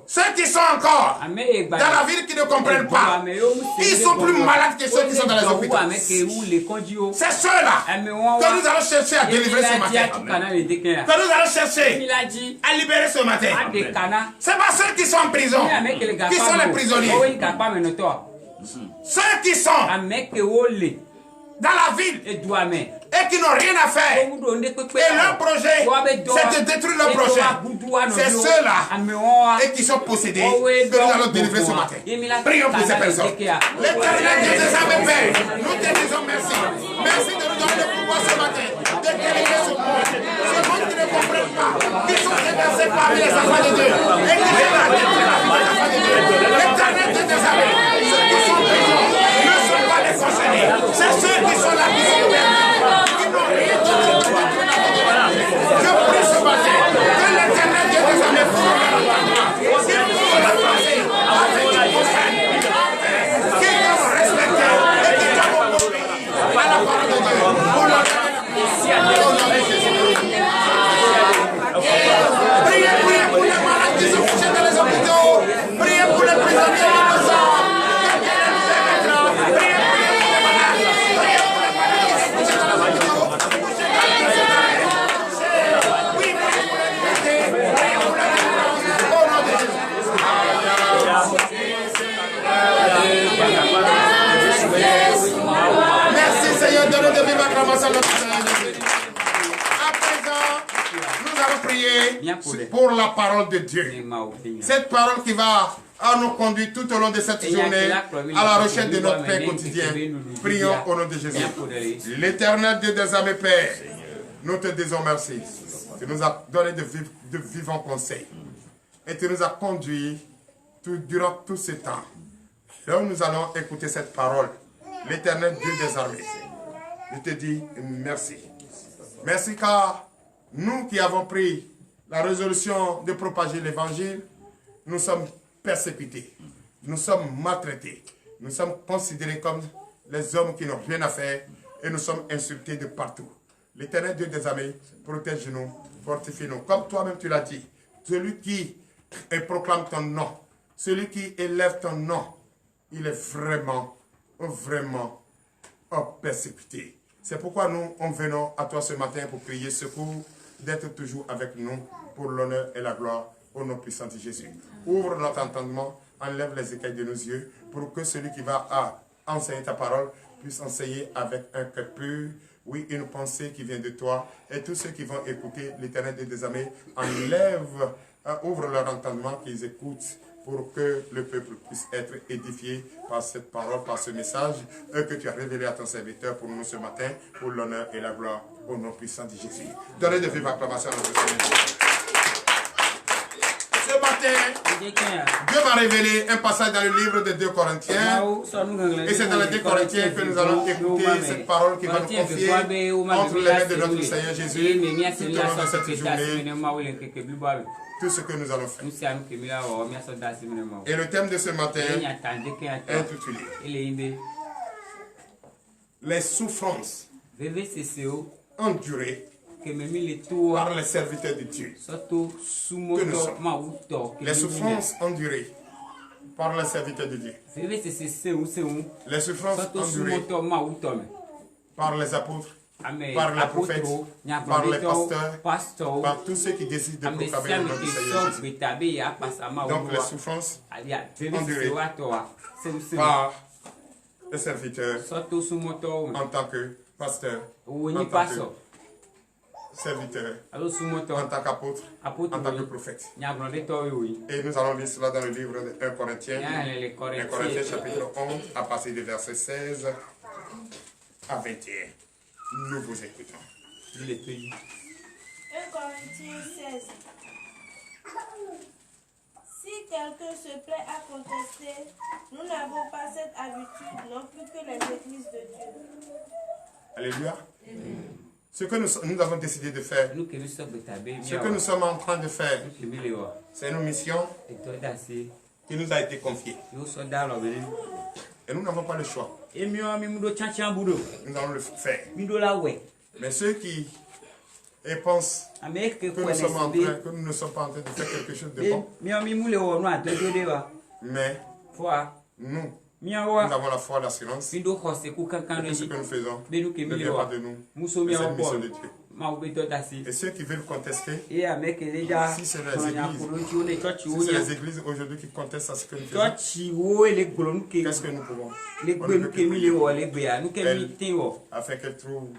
Ceux qui sont encore dans la ville qui ne comprennent pas, ils sont plus malades que ceux qui sont dans les hôpitaux. C'est ceux-là que nous allons chercher à délivrer ce matin. Que nous allons chercher à libérer ce matin. Ce n'est pas ceux qui sont en prison, qui sont les prisonniers. Ceux qui sont dans la ville et qui n'ont rien à faire. Et leur projet, c'est de détruire leur projet. C'est ceux-là et qui sont possédés que nous allons délivrer ce matin. Prions pour ces personnes. L'Éternel Dieu des armées, Père, nous te disons merci. Merci de nous donner le pouvoir ce matin de délivrer ce monde. Ce monde qui ne comprennent pas, qui sont déversés parmi les enfants de Dieu et qui sont là détruire la vie des enfants de Dieu. L'Éternel Dieu des armées, ceux qui sont présents ne sont pas les concernés. C'est ceux qui sont là qui sont perdus. Je prie ce matin que l'Éternel Dieu des armées qui nous la passer avec une prochaine, qui nous respecter et qui nous obéir à la parole de Dieu pour la priez pour les malades qui sont couchés dans les hôpitaux, priez pour les prisonniers innocents. Merci Seigneur, donne de vive acclamation à notre Seigneur Jésus. À présent, nous allons prier pour la parole de Dieu. Cette parole qui va nous conduire tout au long de cette journée à la recherche de notre pain quotidien. Prions au nom de Jésus. L'Éternel Dieu des armées, Père, nous te disons merci. Tu nous as donné de vivants conseils et tu nous as conduits durant tout ce temps. Là où nous allons écouter cette parole, l'Éternel Dieu des armées, je te dis merci. Merci car nous qui avons pris la résolution de propager l'Évangile, nous sommes persécutés, nous sommes maltraités, nous sommes considérés comme les hommes qui n'ont rien à faire et nous sommes insultés de partout. L'Éternel Dieu des armées, protège-nous, fortifie-nous. Comme toi-même tu l'as dit, celui qui proclame ton nom, celui qui élève ton nom, il est vraiment persécuté. C'est pourquoi nous venons à toi ce matin pour prier secours, d'être toujours avec nous pour l'honneur et la gloire au nom puissant de Jésus. Ouvre notre entendement, enlève les écailles de nos yeux pour que celui qui va enseigner ta parole puisse enseigner avec un cœur pur, oui, une pensée qui vient de toi. Et tous ceux qui vont écouter l'Éternel des armées, ouvre leur entendement, qu'ils écoutent pour que le peuple puisse être édifié par cette parole, par ce message que tu as révélé à ton serviteur pour nous ce matin, pour l'honneur et la gloire au nom puissant de Jésus. Donnez de vive acclamation à notre Seigneur. Ce matin, Dieu m'a révélé un passage dans le livre de 2 Corinthiens. Et c'est dans les 2 Corinthiens que nous allons écouter cette parole qui va nous confier entre les mains de notre Seigneur Jésus tout au long de cette journée. Tout ce que nous allons faire. Et le thème de ce matin est intitulé les souffrances endurées par les serviteurs de Dieu que nous sommes. Les souffrances endurées par les serviteurs de Dieu. Les souffrances endurées par les apôtres, par les prophètes, par les pasteurs, par tous ceux qui décident de proclamer le nom du Seigneur Jésus. Donc les souffrances endurées par les serviteurs en tant que pasteur, en tant que serviteur, en tant qu'apôtre, en tant que prophète. Et nous allons lire cela dans le livre de 1 Corinthiens, 1 Corinthiens chapitre 11, à partir du verset 16 à 21. Nous vous écoutons. 1 Corinthiens 16. Si quelqu'un se plaît à contester, nous n'avons pas cette habitude non plus que les églises de Dieu. Alléluia. Ce que nous avons décidé de faire, ce que nous sommes en train de faire, c'est une mission qui nous a été confiée. Et nous n'avons pas le choix. Nous allons le faire. Mais ceux qui pensent que nous ne sommes pas en train de faire quelque chose de bon, mais nous avons la foi, l'assurance, que ce que nous faisons ne vient pas de nous, mais c'est une mission de Dieu. Et ceux qui veulent contester, si c'est les églises aujourd'hui qui contestent à ce que nous faisons, qu'est-ce que nous pouvons? On ne peut que prier. Afin qu'elles trouvent,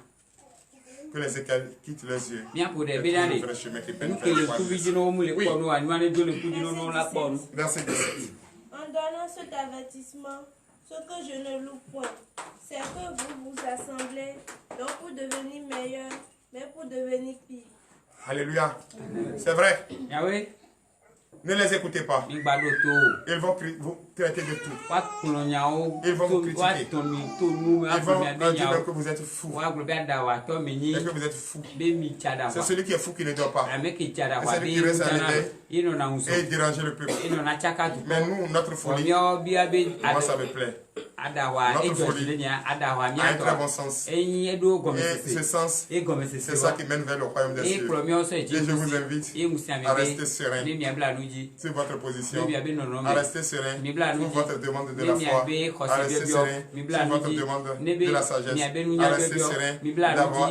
que les écailles quittent leurs yeux, qu'elles trouvent le vrai chemin qui pénètre. Verset 17. En donnant cet avertissement, ce que je ne loue point, c'est que vous vous assemblez, non pour devenir meilleur, mais pour devenir pire. Alléluia. C'est vrai. Ne les écoutez pas. Ils vont vous traiter de tout. Ils vont vous critiquer. Ils vont dire que vous êtes fou. Et que vous êtes fou. C'est celui qui est fou qui ne dort pas. C'est celui qui reste à l'éveil et déranger le peuple. Mais nous, notre folie, moi ça me plaît. Notre folie a un très bon sens. Et ce sens, c'est ça qui mène vers le royaume des cieux. Et je vous invite à rester serein sur votre position, à rester serein sur votre demande de la foi, à rester serein sur votre demande de la sagesse, à rester serein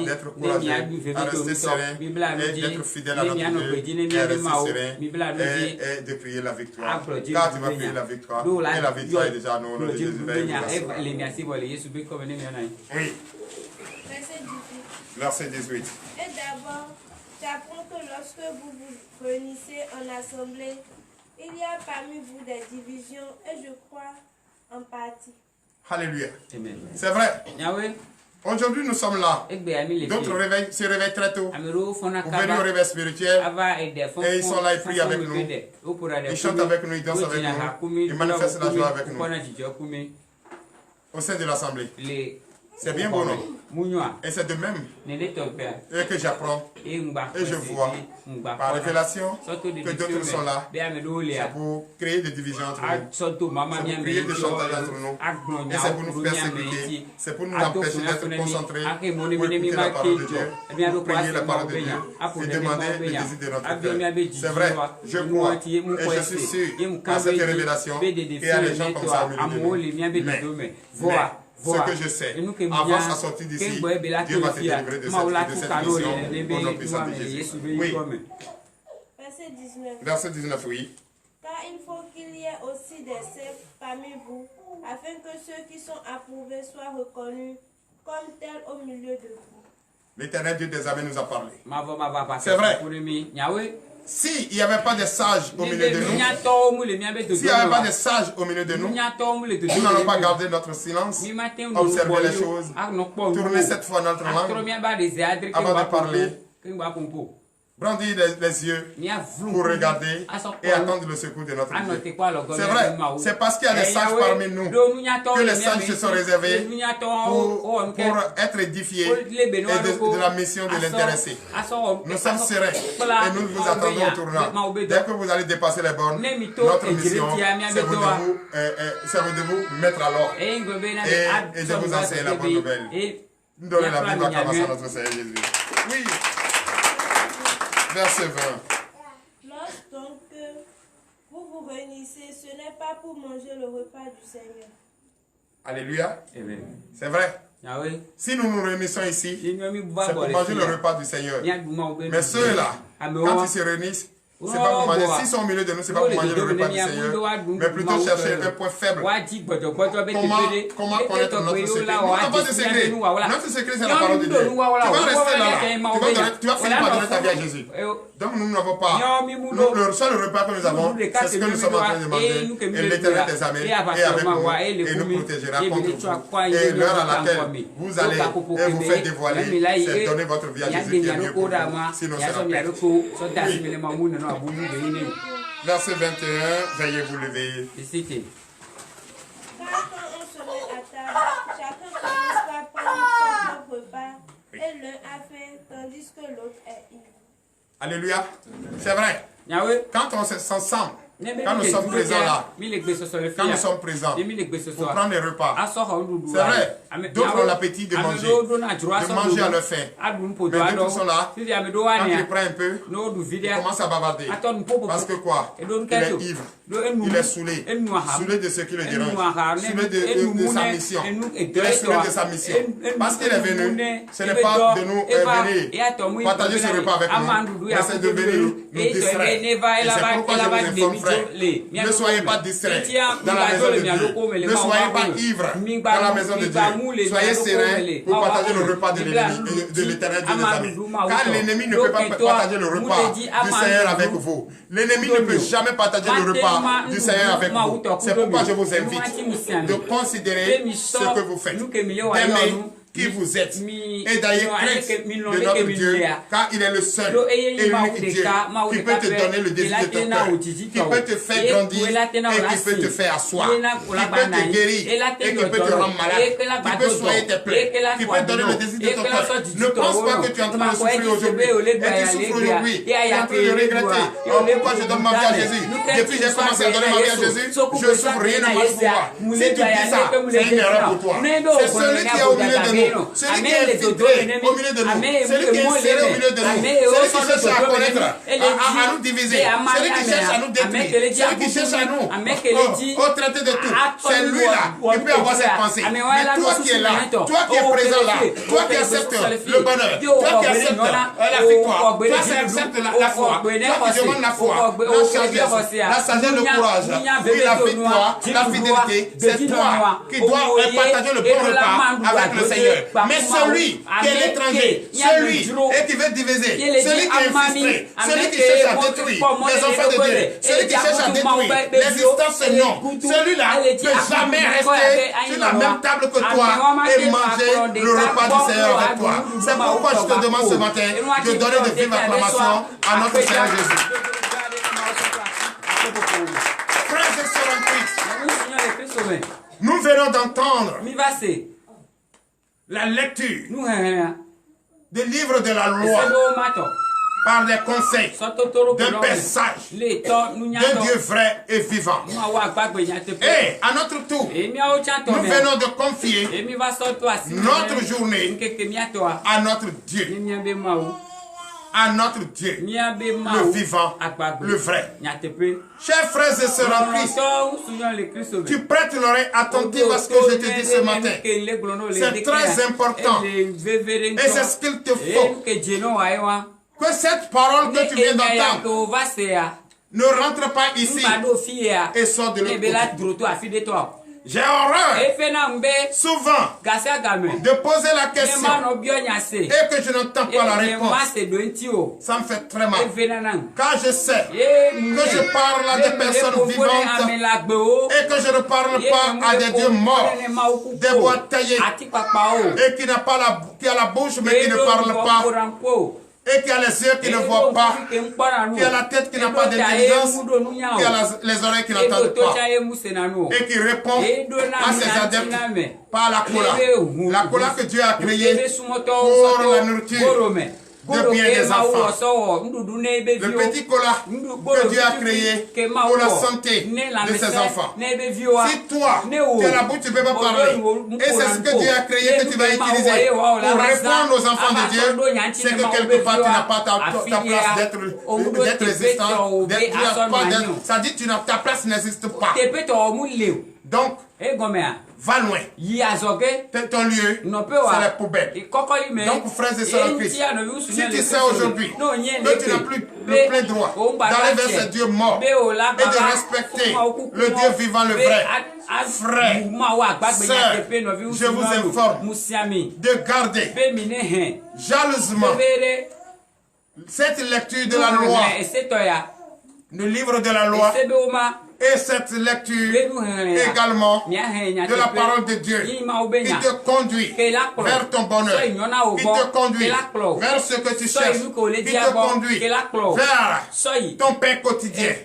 d'être courageux, à rester serein et d'être fidèle à notre Dieu, et à rester serein et de prier la victoire. Car tu vas prier la victoire et la victoire est déjà à nous. Oui. Verset 18. Et d'abord, j'apprends que lorsque vous vous réunissez en assemblée, il y a parmi vous des divisions et je crois en partie. Alléluia. C'est vrai. Aujourd'hui, nous sommes là. D'autres se réveillent très tôt. Vous venez au réveil spirituel. Et ils sont là, ils prient avec nous. Ils chantent avec nous, ils dansent avec nous. Ils manifestent la joie avec nous. Au sein de l'assemblée. C'est bien beau, non? Et c'est de même et que j'apprends et je vois par révélation que d'autres sont là. C'est pour créer des divisions entre nous. C'est pour créer des chantages entre nous. Et c'est pour nous persécuter. C'est pour nous empêcher d'être concentrés pour écouter la parole de Dieu, pour prier la parole de Dieu et demander le désir de notre cœur. C'est vrai, je crois et je suis sûr à cette révélation qu'il y a des gens comme ça au milieu de nous. Mais ce que je sais, avant sa sortie d'ici, Dieu va te délivrer de cette mission au nom puissant de Jésus. Oui. Verset 19, oui. Car il faut qu'il y ait aussi des sectes parmi vous, afin que ceux qui sont approuvés soient reconnus comme tels au milieu de vous. L'Éternel Dieu des armées nous a parlé. C'est vrai. S'il n'y avait pas de sages au milieu de nous, s'il n'y avait pas de sages au milieu de nous, nous n'allons pas garder notre silence, observer les choses, tourner cette fois notre langue avant de parler, brandir les yeux pour regarder et attendre le secours de notre Dieu. C'est vrai, c'est parce qu'il y a des sages parmi nous que les sages se sont réservés pour être édifiés et de la mission de l'intéresser. Nous sommes sereins et nous vous attendons au tournant. Dès que vous allez dépasser les bornes, notre mission, c'est de vous mettre à l'ordre et de vous enseigner la bonne nouvelle. Nous donnons la vie à notre Seigneur Jésus. Oui. Verset 20. Lorsque donc vous vous réunissez, ce n'est pas pour manger le repas du Seigneur. Alléluia. C'est vrai. Si nous nous réunissons ici, c'est pour manger le repas du Seigneur. Mais ceux-là, quand ils se réunissent, c'est pas pour manger. S'ils sont au milieu de nous, c'est pas pour manger le repas du Seigneur, mais plutôt chercher un point faible. Comment connaître notre secret? Nous n'avons pas de secret. Notre secret, c'est la parole de Dieu. Tu vas rester là. Tu vas finir par donner ta vie à Jésus. Donc nous n'avons pas. Le seul repas que nous avons, c'est ce que nous sommes en train de manger. Et l'Éternel des armées est avec nous et nous protégera contre vous. Et l'heure à laquelle vous allez vous faire dévoiler, c'est donner votre vie à Jésus qui est mieux pour vous. Sinon, c'est la perte. Verset 21, veuillez vous lever. Quand on se met à table, chacun commence par prendre son propre repas et l'un a faim tandis que l'autre est ivre. Alléluia. C'est vrai. Quand on s'ensemble, quand nous sommes présents là, quand nous sommes présents pour prendre les repas, c'est vrai, d'autres ont l'appétit de manger à leur faim. Mais d'autres sont là, quand ils prennent un peu, ils commencent à bavarder. Parce que quoi? Il est ivre, il est saoulé de ce qui le dérange, saoulé de sa mission. Il est saoulé de sa mission. Parce qu'il est venu, ce n'est pas de nous venir partager ce repas avec nous, mais c'est de venir nous distraire. Et c'est pourquoi je vous informe, frère, ne soyez pas distraits dans la maison de Dieu. Ne soyez pas ivres dans la maison de Dieu. Soyez sereins pour partager le repas de l'Éternel Dieu des armées. Car l'ennemi ne peut pas partager le repas du Seigneur avec vous. L'ennemi ne peut jamais partager le repas du Seigneur avec vous. C'est pourquoi je vous invite de considérer ce que vous faites, d'aimer qui vous êtes et d'ailleurs crainte de notre Dieu, car il est le seul et l'unique Dieu qui peut te donner le désir de ton cœur, qui peut te faire grandir et qui peut te faire asseoir, qui peut te guérir et qui peut te rendre malade, qui peut soigner tes plaies, qui peut te donner le désir de ton cœur. Ne pense pas que tu es en train de souffrir aujourd'hui et tu souffres aujourd'hui, tu es en train de regretter. Oh, pourquoi je donne ma vie à Jésus? Depuis que j'ai commencé à donner ma vie à Jésus, je souffre, rien ne marche pour moi. Si tu dis ça, c'est une erreur pour toi. C'est celui qui est au milieu de nous. Celui qui est filtré au milieu de nous, celui qui est serré au milieu de nous, celui qui cherche à connaître, à nous diviser, celui qui cherche à nous détruire, celui qui cherche à nous traiter de tout, c'est lui-là qui peut avoir cette pensée. Mais toi qui es là, toi qui es présent là, toi qui acceptes le bonheur, toi qui acceptes la victoire, toi qui acceptes la foi, toi qui demandes la foi, la sagesse, le courage, la victoire, la fidélité, c'est toi qui dois partager le bon repas avec le Seigneur. Mais celui qui est l'étranger, celui qui veut diviser, celui qui est frustré, celui qui cherche à détruire les enfants de Dieu, celui qui cherche à détruire l'existence et non, celui-là ne peut jamais rester sur la même table que toi et manger le repas du Seigneur avec toi. C'est pourquoi je te demande ce matin de donner de vives acclamations à notre Seigneur Jésus. Frères et sœurs en Christ, nous venons d'entendre la lecture des livres de la loi par les conseils d'un Père sage, d'un Dieu vrai et vivant. Et à notre tour, nous venons de confier notre journée à notre Dieu. À notre Dieu, le vivant, le vrai. Chers frères et sœurs en Christ, tu prêtes l'oreille attentive à ce que je te dis ce matin. C'est très important. Et c'est ce qu'il te faut. Que cette parole que tu viens d'entendre ne rentre pas ici et sort de l'autre côté. J'ai horreur souvent de poser la question et que je n'entends pas la réponse. Ça me fait très mal. Car je sais que je parle à des personnes vivantes et que je ne parle pas à des dieux morts, des bois taillés et qui a la bouche mais qui ne parle pas. Et qui a les yeux qui ne voient pas, qui a la tête qui n'a pas d'intelligence, qui a les oreilles qui n'entendent pas, et qui répond à ses adeptes par la cola. La cola que Dieu a créée pour la nourriture. de bien des enfants. Le petit cola que Dieu a créé pour la santé de ses enfants. Si toi, tu as la bouche, tu ne peux pas parler, et c'est ce que Dieu a créé que tu vas utiliser pour répondre aux enfants de Dieu, c'est que quelque part tu n'as pas ta place d'être résistant, ça dit que ta place n'existe pas. Donc, va loin. Ton lieu, c'est la poubelle. Donc, frères et sœurs en Christ, si tu sais aujourd'hui que tu n'as plus le plein droit d'aller vers ce Dieu mort et de respecter le Dieu vivant, le vrai, frère, sœur, je vous informe de garder jalousement cette lecture de la loi, le livre de la loi, et cette lecture également de la parole de Dieu qui te conduit vers ton bonheur, qui te conduit vers ce que tu cherches, qui te conduit vers ton pain quotidien.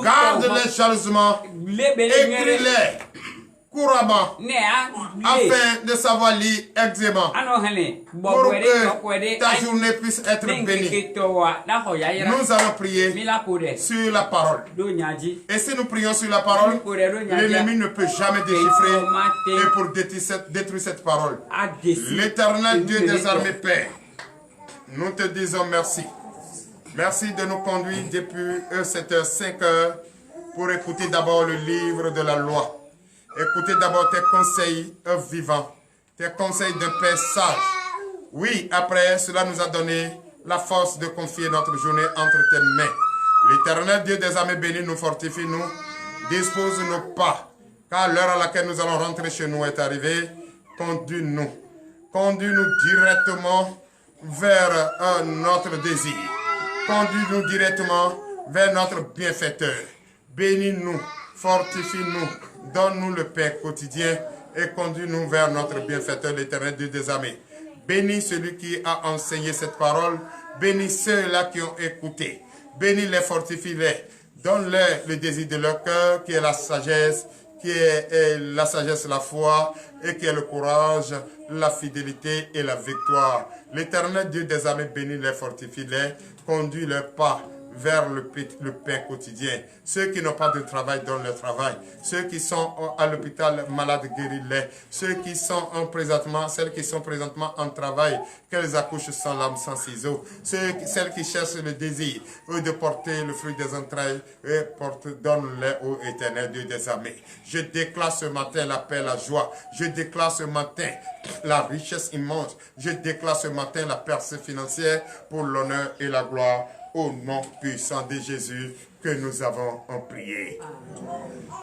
Garde-les jalousement, écris-les couramment afin de savoir lire aisément pour que ta journée puisse être bénie. Nous allons prier sur la parole. Et si nous prions sur la parole, l'ennemi ne peut jamais déchiffrer et pour détruire cette parole. L'Éternel Dieu des armées Père, nous te disons merci. Merci de nous conduire depuis 7h, 5h pour écouter d'abord le livre de la loi. Écoutez d'abord tes conseils vivants, tes conseils d'un Père sage. Oui, après, cela nous a donné la force de confier notre journée entre tes mains. L'Éternel Dieu des armées bénis nous fortifie, nous dispose nos pas, car l'heure à laquelle nous allons rentrer chez nous est arrivée. Conduis-nous. Conduis-nous directement vers notre désir. Conduis-nous directement vers notre bienfaiteur. Bénis-nous, fortifie-nous. Donne-nous le pain quotidien et conduis-nous vers notre bienfaiteur, l'Éternel Dieu des armées. Bénis celui qui a enseigné cette parole. Bénis ceux-là qui ont écouté. Bénis-les, fortifie-les. Donne-leur le désir de leur cœur, qui est la sagesse, la foi, et qui est le courage, la fidélité et la victoire. L'Éternel Dieu des armées bénis-les, fortifie-les, conduis leurs pas vers le pain quotidien. Ceux qui n'ont pas de travail, donnent le travail. Ceux qui sont à l'hôpital malades, guéris-les. Ceux qui sont celles qui sont présentement en travail, qu'elles accouchent sans lame, sans ciseaux. Celles qui cherchent le désir de porter le fruit des entrailles, donne-les au Éternel Dieu des armées. Je déclare ce matin la paix, la joie. Je déclare ce matin la richesse immense. Je déclare ce matin la percée financière pour l'honneur et la gloire. Au nom puissant de Jésus que nous avons prié.